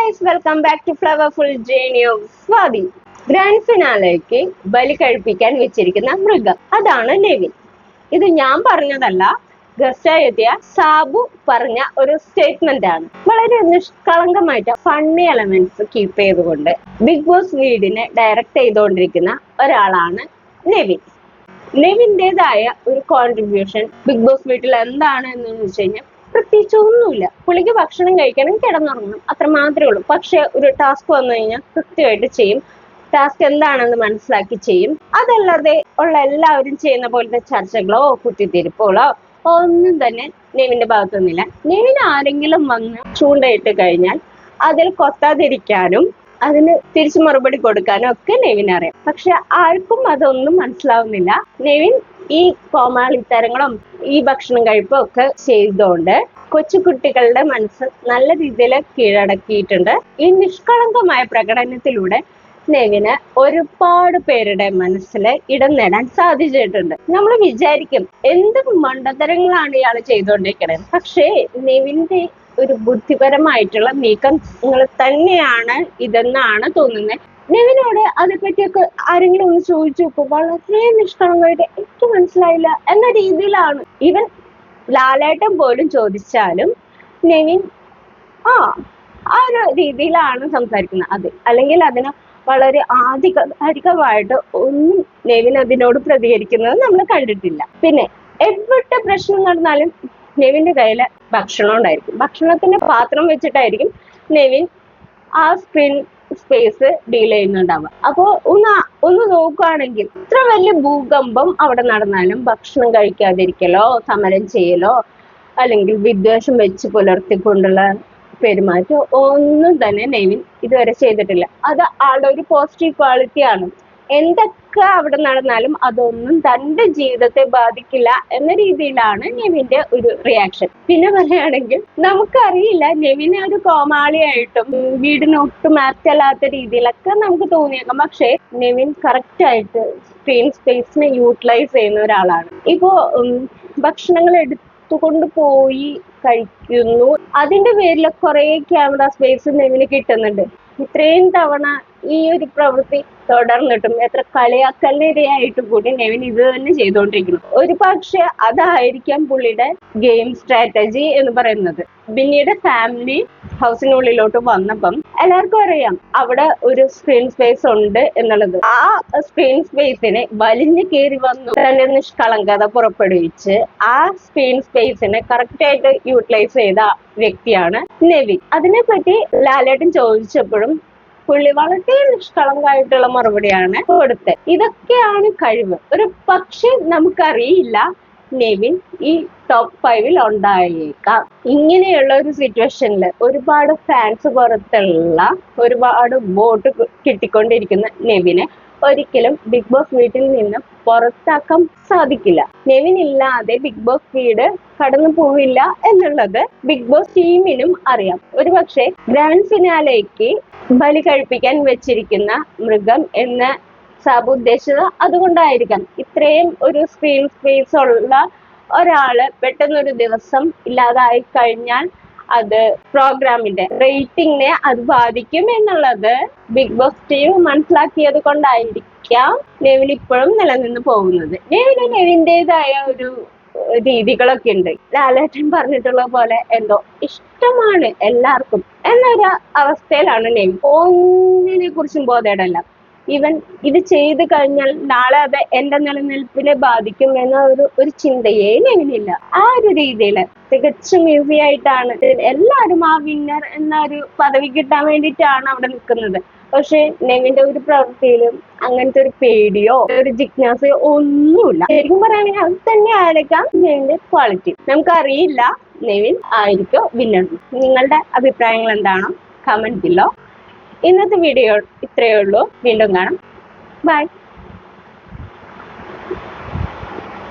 Guys, welcome back to flowerful journey of Swathi. Grand ഫിനാലേക്ക് ബലി കഴിപ്പിക്കാൻ വെച്ചിരിക്കുന്ന മൃഗം, അതാണ് നെവിൻ. ഇത് ഞാൻ പറഞ്ഞതല്ല, ഗസ്റ്റായെത്തിയ സാബു പറഞ്ഞ ഒരു സ്റ്റേറ്റ്മെന്റ് ആണ്. വളരെ നിഷ്കളങ്കമായിട്ട് ഫണ്ണി എലമെന്റ്സ് കീപ്പ് ചെയ്തുകൊണ്ട് ബിഗ് ബോസ് വീടിനെ ഡയറക്ട് ചെയ്തുകൊണ്ടിരിക്കുന്ന ഒരാളാണ് നെവിൻ. നെവിൻ്റെതായ ഒരു കോൺട്രിബ്യൂഷൻ ബിഗ് ബോസ് വീട്ടിൽ എന്താണ് എന്ന് വെച്ച് കഴിഞ്ഞാൽ പ്രത്യേകിച്ച് ഒന്നുമില്ല. പുള്ളിക്ക് ഭക്ഷണം കഴിക്കണം, കിടന്നുറങ്ങണം, അത്ര മാത്രമേ ഉള്ളൂ. പക്ഷെ ഒരു ടാസ്ക് വന്നു കഴിഞ്ഞാൽ കൃത്യമായിട്ട് ചെയ്യും. ടാസ്ക് എന്താണെന്ന് മനസ്സിലാക്കി ചെയ്യും. അതല്ലാതെ ഉള്ള എല്ലാവരും ചെയ്യുന്ന പോലത്തെ ചർച്ചകളോ കുത്തിത്തിരിപ്പുകളോ ഒന്നും തന്നെ നെവിന്റെ ഭാഗത്തൊന്നുമില്ല. നെവിന് ആരെങ്കിലും വന്ന് ചൂണ്ടയിട്ട് കഴിഞ്ഞാൽ അതിൽ കൊത്താതിരിക്കാനും അതിന് തിരിച്ചു മറുപടി കൊടുക്കാനും ഒക്കെ നെവിൻ അറിയാം. പക്ഷെ ആർക്കും അതൊന്നും മനസ്സിലാവുന്നില്ല. നെവിൻ ഈ കോമാളിത്തരങ്ങളും ഈ ഭക്ഷണം കഴിപ്പും ഒക്കെ ചെയ്തുകൊണ്ട് കൊച്ചുകുട്ടികളുടെ മനസ്സ് നല്ല രീതിയിൽ കീഴടക്കിയിട്ടുണ്ട്. ഈ നിഷ്കളങ്കമായ പ്രകടനത്തിലൂടെ നെവിന് ഒരുപാട് പേരുടെ മനസ്സിൽ ഇടം നേടാൻ സാധിച്ചിട്ടുണ്ട്. നമ്മൾ വിചാരിക്കും എന്ത് മണ്ടത്തരങ്ങളാണ് ഇയാൾ ചെയ്തുകൊണ്ടിരിക്കുന്നത്. പക്ഷേ നെവിന്റെ ഒരു ബുദ്ധിപരമായിട്ടുള്ള നീക്കങ്ങൾ തന്നെയാണ് ഇതെന്നാണ് തോന്നുന്നത്. നെവിനോട് അതേപ്പറ്റിയൊക്കെ ആരെങ്കിലും ഒന്ന് ചോദിച്ചു നോക്കും, വളരെ നിഷ്കളങ്കമായിട്ട് എനിക്ക് മനസ്സിലായില്ല എന്ന രീതിയിലാണ്. ഈവൻ ലാലേട്ടൻ പോലും ചോദിച്ചാലും നെവിൻ ആ ഒരു രീതിയിലാണ് സംസാരിക്കുന്നത്. അത് അല്ലെങ്കിൽ അതിന് വളരെ ആധികാരികമായിട്ട് ഒന്നും നെവിൻ അതിനോട് പ്രതികരിക്കുന്നത് നമ്മൾ കണ്ടിട്ടില്ല. പിന്നെ എവിടെ പ്രശ്നം നടന്നാലും നെവിന്റെ കയ്യില് ഭക്ഷണം ഉണ്ടായിരിക്കും. ഭക്ഷണത്തിന്റെ പാത്രം വെച്ചിട്ടായിരിക്കും നെവിൻ ആ സ്ക്രീൻ സ്പേസ് ഡീൽ ചെയ്യുന്നുണ്ടാവുക. അപ്പോ ഒന്ന് നോക്കുകയാണെങ്കിൽ ഇത്ര വലിയ ഭൂകമ്പം അവിടെ നടന്നാലും ഭക്ഷണം കഴിക്കാതിരിക്കലോ സമരം ചെയ്യലോ അല്ലെങ്കിൽ വിദ്വേഷം വെച്ച് പുലർത്തിക്കൊണ്ടുള്ള പെരുമാറ്റം ഒന്നും തന്നെ നെവിൻ ഇതുവരെ ചെയ്തിട്ടില്ല. അത് ആളുടെ ഒരു പോസിറ്റീവ് ക്വാളിറ്റിയാണ്. എന്തൊക്കെ അവിടെ നടന്നാലും അതൊന്നും തന്റെ ജീവിതത്തെ ബാധിക്കില്ല എന്ന രീതിയിലാണ് നെവിന്റെ ഒരു റിയാക്ഷൻ. പിന്നെ പറയുകയാണെങ്കിൽ നമുക്കറിയില്ല, നെവിനെ ഒരു കോമാളിയായിട്ടും വീടിന് ഒട്ടും ആപ്റ്റല്ലാത്ത രീതിയിലൊക്കെ നമുക്ക് തോന്നിയേക്കാം. പക്ഷെ നെവിൻ കറക്റ്റ് ആയിട്ട് സ്ക്രീൻ സ്പേസിനെ യൂട്ടിലൈസ് ചെയ്യുന്ന ഒരാളാണ്. ഇപ്പോ ഭക്ഷണങ്ങൾ എടുത്തുകൊണ്ട് പോയി കഴിക്കുന്നു, അതിന്റെ പേരിൽ കുറെ ക്യാമറ സ്പേസ് നെവിന് കിട്ടുന്നുണ്ട്. ഇത്രയും തവണ ഈ ഒരു പ്രവൃത്തി തുടർന്നിട്ടും എത്ര കളിയാക്കലിനിരയായിട്ട് കൂടി നെവിൻ ഇത് തന്നെ ചെയ്തുകൊണ്ടിരിക്കുന്നു. ഒരു പക്ഷെ അതായിരിക്കാം പുള്ളിയുടെ ഗെയിം സ്ട്രാറ്റജി എന്ന് പറയുന്നത്. പിന്നീട് ഫാമിലി ഹൗസിനുള്ളിലോട്ട് വന്നപ്പം എല്ലാവർക്കും അറിയാം അവിടെ ഒരു സ്ക്രീൻ സ്പേസ് ഉണ്ട് എന്നുള്ളത്. ആ സ്ക്രീൻ സ്പേസിനെ വലിഞ്ഞു കയറി വന്നു തന്റെ നിഷ്കളങ്കത പുറപ്പെടുവിച്ച് ആ സ്ക്രീൻ സ്പേസിനെ കറക്റ്റ് ആയിട്ട് യൂട്ടിലൈസ് ചെയ്ത വ്യക്തിയാണ് നെവിൻ. അതിനെപ്പറ്റി ലാലേട്ടൻ ചോദിച്ചപ്പോഴും പുള്ളി വളരെ നിഷ്കളങ്കമായിട്ടുള്ള മറുപടിയാണ് കൊടുത്തത്. ഇതൊക്കെയാണ് കഴിവ്. ഒരു പക്ഷെ നമുക്കറിയില്ല നെവിൻ ഈ ടോപ്പ് 5 ഉണ്ടായേക്കാം. ഇങ്ങനെയുള്ള ഒരു സിറ്റുവേഷനിൽ ഒരുപാട് ഫാൻസ് പുറത്തുള്ള ഒരുപാട് വോട്ട് കിട്ടിക്കൊണ്ടിരിക്കുന്ന നെവിനെ ഒരിക്കലും ബിഗ് ബോസ് വീട്ടിൽ നിന്ന് പുറത്താക്കാൻ സാധിക്കില്ല. നെവിൻ ഇല്ലാതെ ബിഗ് ബോസ് വീട് കടന്നു പോവില്ല എന്നുള്ളത് ബിഗ് ബോസ് ടീമിനും അറിയാം. ഒരു പക്ഷേ ഗ്രാൻഡ് ഫിനാലേക്ക് ബലി കഴിപ്പിക്കാൻ വെച്ചിരിക്കുന്ന മൃഗം എന്ന് സാബു ഉദ്ദേശിച്ചത് അതുകൊണ്ടായിരിക്കാം. ഇത്രയും ഒരു സ്ക്രീൻ സ്പേസ് ഉള്ള ഒരാള് പെട്ടെന്നൊരു ദിവസം ഇല്ലാതായി കഴിഞ്ഞാൽ അത് പ്രോഗ്രാമിന്റെ റേറ്റിംഗിനെ അത് ബാധിക്കും എന്നുള്ളത് ബിഗ് ബോസ് ടീം മനസ്സിലാക്കിയത് കൊണ്ടായിരിക്കാം നെവിൻ ഇപ്പോഴും നിലനിന്ന് പോകുന്നത്. നെവിൻ്റെതായ ഒരു രീതികളൊക്കെ ഉണ്ട്. ലാലേട്ടൻ പറഞ്ഞിട്ടുള്ള പോലെ എന്തോ ഇഷ്ടമാണ് എല്ലാവർക്കും എന്നൊരു അവസ്ഥയിലാണ് നെവിൻ. ഒന്നിനെ കുറിച്ചും ബോധേടല്ല. ഈവൻ ഇത് ചെയ്ത് കഴിഞ്ഞാൽ നാളെ അത് എന്റെ നിലനിൽപ്പിനെ ബാധിക്കും എന്ന ഒരു ചിന്തയേ നെവിനില്ല. ആ ഒരു രീതിയിൽ തികച്ചും ഈസി ആയിട്ടാണ് എല്ലാവരും ആ വിന്നർ എന്ന ഒരു പദവി കിട്ടാൻ വേണ്ടിയിട്ടാണ് അവിടെ നിൽക്കുന്നത്. പക്ഷെ നെവിന്റെ ഒരു പ്രവൃത്തിയിലും അങ്ങനത്തെ ഒരു പേടിയോ ഒരു ജിജ്ഞാസയോ ഒന്നുമില്ല. ശരിക്കും പറയുകയാണെങ്കിൽ അത് തന്നെ ആയിരിക്കാം നെവിന്റെ ക്വാളിറ്റി. നമുക്കറിയില്ല നെവിൻ ആയിരിക്കോ വിന്നർ. നിങ്ങളുടെ അഭിപ്രായങ്ങൾ എന്താണോ കമന്റ് ബിലോ. ഇന്നത്തെ വീഡിയോ ഇത്രയേ ഉള്ളൂ. വീണ്ടും കാണാം. ബൈ.